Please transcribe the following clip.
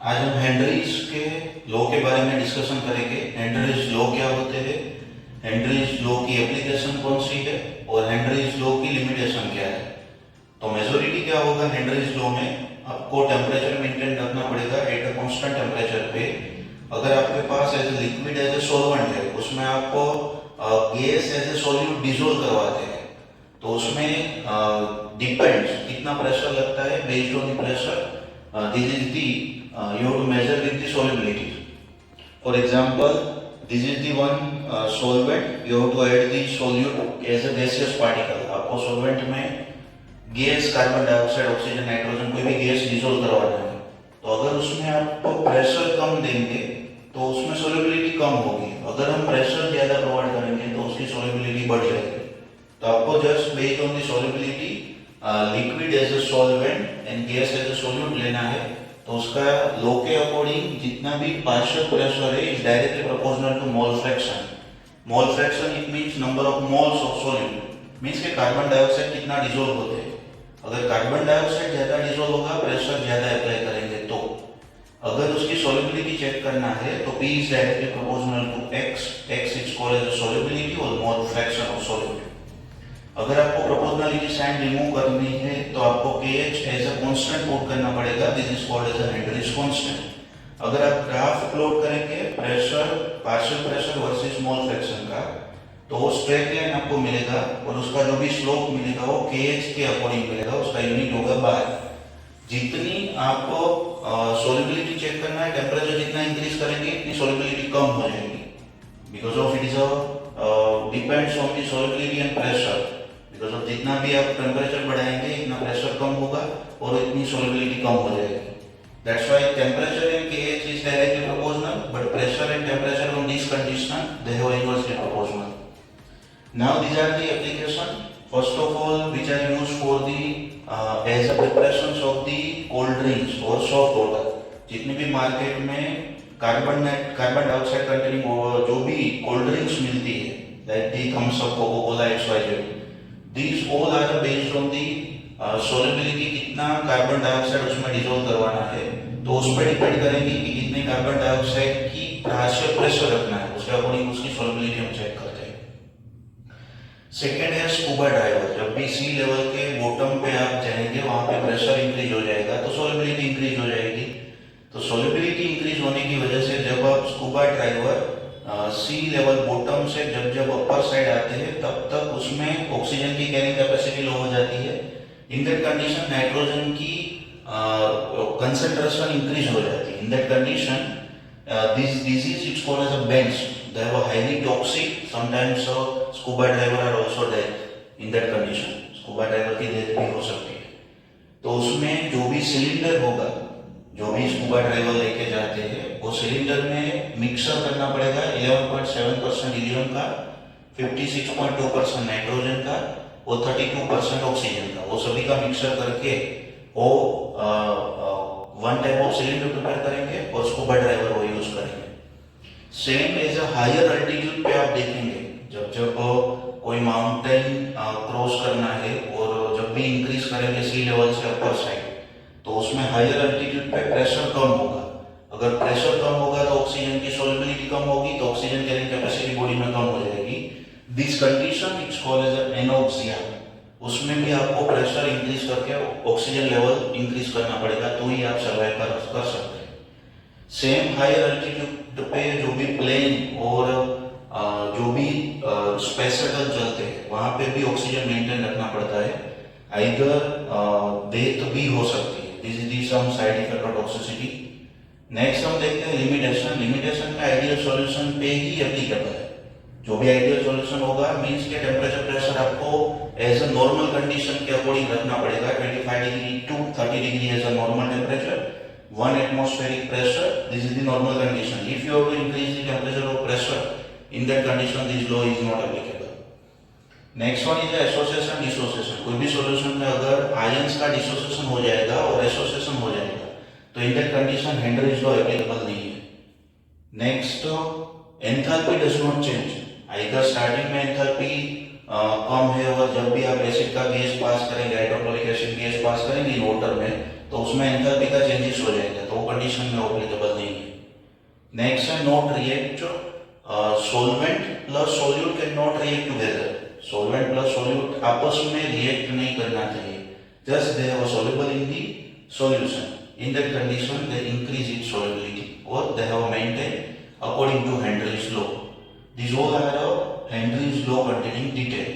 आज हम हेनरीज के लॉ के बारे में डिस्कशन करेंगे। हेनरीज लॉ क्या होते हैं, हेनरीज लॉ की एप्लीकेशन कौन सी है और हेनरीज लॉ की लिमिटेशन क्या है। तो मेजोरिटी क्या होगा, हेनरीज लॉ में आपको टेम्परेचर मेंटेन रखना पड़ेगा एट अ कांस्टेंट टेम्परेचर पे। अगर आपके पास as a liquid as a solvent है, उसमें आपको gas as a solute dissolve करवाते हैं, तो उसमें डिपेंड्स कितना प्रेशर लगता है, based on the pressure this is the you have to measure with the solubility. For example, this is the one solvent. You have to add the solute as a gaseous particle. आपको solvent में gas, carbon dioxide, oxygen, nitrogen कोई भी gas dissolve करवाना है, तो अगर उसमें आपको प्रेशर कम देंगे तो उसमें सोल्युबिलिटी कम होगी। अगर हम प्रेशर ज्यादा प्रोवाइड करेंगे तो उसकी सोल्युबिलिटी बढ़ जाएगी। तो आपको just based on the solubility liquid as a solvent and gas as a solute लेना है। तो उसका लॉ के अकॉर्डिंग जितना भी पार्शियल प्रेशर है is directly proportional to mole fraction. Mole fraction it means number of moles of solute, means के carbon dioxide कितना डिसॉल्व होते हैं। अगर कार्बन डाइऑक्साइड ज्यादा डिसॉल्व होगा, प्रेशर ज्यादा अप्लाई करेंगे, तो अगर उसकी सॉल्युबिलिटी चेक करना है तो P is directly proportional to X। X is called as solubility और मोल फ्रैक्शन ऑफ सॉल्यूट। अगर आपको प्रोपोर्शनलिटी साइन रिमूव करनी है तो आपको KH as a constant put करना पड़ेगा। This is called as a Henry's constant. अगर आप ग्राफ प्लॉट करेंगे pressure, partial pressure versus mole fraction का, तो वो स्ट्रेट लाइन आपको मिलेगा और उसका जो भी स्लोप मिलेगा वो KH के अकॉर्डिंग मिलेगा। उसका यूनिट होगा बार। जितनी आपको सोल्युबिलिटी चेक करना है, टेम्परेचर जितना इंक्रीज करेंगे इतनी सोल्युबिलिटी कम हो जाएगी, because of it is depends on the solubility and pressure. Because of जितना भी आप टेम्परेचर बढ़ाएंगे इतना प्रेशर कम होगा और इतनी सोल्युबिलिटी कम हो जाएगी। That's why temperature in KH is directly proportional, but pressure and temperature on this condition they have inversely proportional. Now these are the application. First of all, which are used for the as a preparations of the cold drinks or soft water. जितने भी market में carbon dioxide containing जो भी cold drinks मिलती है, like the Thums Up, Coca Cola, XYZ, these all are based on the solubility, कितना carbon dioxide उसमें dissolve करवाना है, तो उस पर डिपेंड करेंगे कि कितने कार्बन डाइऑक्साइड की पार्शियल प्रेशर रखना है, उसके अकॉर्डिंग उसकी सॉल्युबिलिटी हम चेक करते हैं। सेकेंड है स्कूबा डाइवर। जब भी सी लेवल के बॉटम पे आप जाएंगे वहां पे प्रेशर इंक्रीज हो जाएगा तो सॉल्युबिलिटी इंक्रीज हो जाएगी। तो सॉल्युबिलिटी इंक्रीज होने की वजह से जब आप स्कूबा डाइवर सी लेवल बॉटम से जब अपर साइड आते हैं तब तक उसमें ऑक्सीजन की कैरिंग कैपेसिटी लो हो जाती है। इन दैट कंडीशन नाइट्रोजन की कंसंट्रेशन इंक्रीज हो जाती है। In that condition this disease it's called as a bends. They are highly toxic. Sometimes scuba diver are also dead in that condition. Scuba diver की death भी हो सकती है। तो उसमें जो भी सिलेंडर होगा, जो भी स्कूबा ड्राइवर लेके जाते हैं, वो सिलेंडर में मिक्सर करना पड़ेगा 11.7% हीलियम का, 56.2% नाइट्रोजन का और 32% ऑक्सीजन का। वो सभी का मिक्सर करके वो one type of cylinder prepare करेंगे और स्कूबा ड्राइवर वो यूज करेंगे। Same as a higher altitude पे आप देखेंगे, जब कोई माउंटेन क्रॉस करना है और जब भी इंक्रीज करेंगे सी लेवल से अपर साइड, तो उसमें हायर अल्टीट्यूड पे प्रेशर कम होगा। अगर प्रेशर कम होगा तो ऑक्सीजन की सॉल्युबिलिटी कम होगी, तो ऑक्सीजन कैरिंग कैपेसिटी बॉडी में कम हो जाएगी। This condition it's called as anoxia. उसमें भी आपको प्रेशर इंक्रीज करके ऑक्सीजन लेवल इंक्रीज करना पड़ेगा, तो ही आप सर्वाइव कर सकते हैं। सेम हायर अल्टीट्यूड पे जो भी प्लेन और जो भी स्पेस शटल चलते हैं वहां पे भी ऑक्सीजन मेंटेन रखना पड़ता है, आइदर डेथ भी हो सकती है। This is the some side effect of toxicity. Next हम देखते हैं लिमिटेशन। लिमिटेशन का आइडियल सॉल्यूशन पे ही एप्लीकेबल है। जो भी आइडियल सॉल्यूशन होगा मींस के टेम्परेचर प्रेशर आपको एज अ नॉर्मल कंडीशन के अकॉर्डिंग रखना पड़ेगा। 25 degree to 30 degree as a normal temperature, 1 atmospheric pressure, this is the normal condition. If you have to increase the temperature of pressure, in that condition this law is not applicable. Next one is association dissociation. कोई भी solution में अगर ions का dissociation हो जाएगा और association हो जाएगा तो in that condition Henry's law applicable नहीं है. Next, enthalpy does not change. Either starting में enthalpy कम है और जब भी आप एसिड का गैस पास करेंगे, हाइड्रोक्लोरिक एसिड गैस पास करेंगे वाटर में, तो उसमें एंथैल्पी का चेंजेस हो जाएगा। तो वो कंडीशन में एप्लीकेबल नहीं है। नेक्स्ट है not react, solvent plus solute can not react together. Solvent plus solute आपस में रिएक्ट नहीं करना चाहिए, just they have soluble in the solution. In that condition they increase its solubility or they have maintained according to Henry's law. These all are Henry's law containing detail.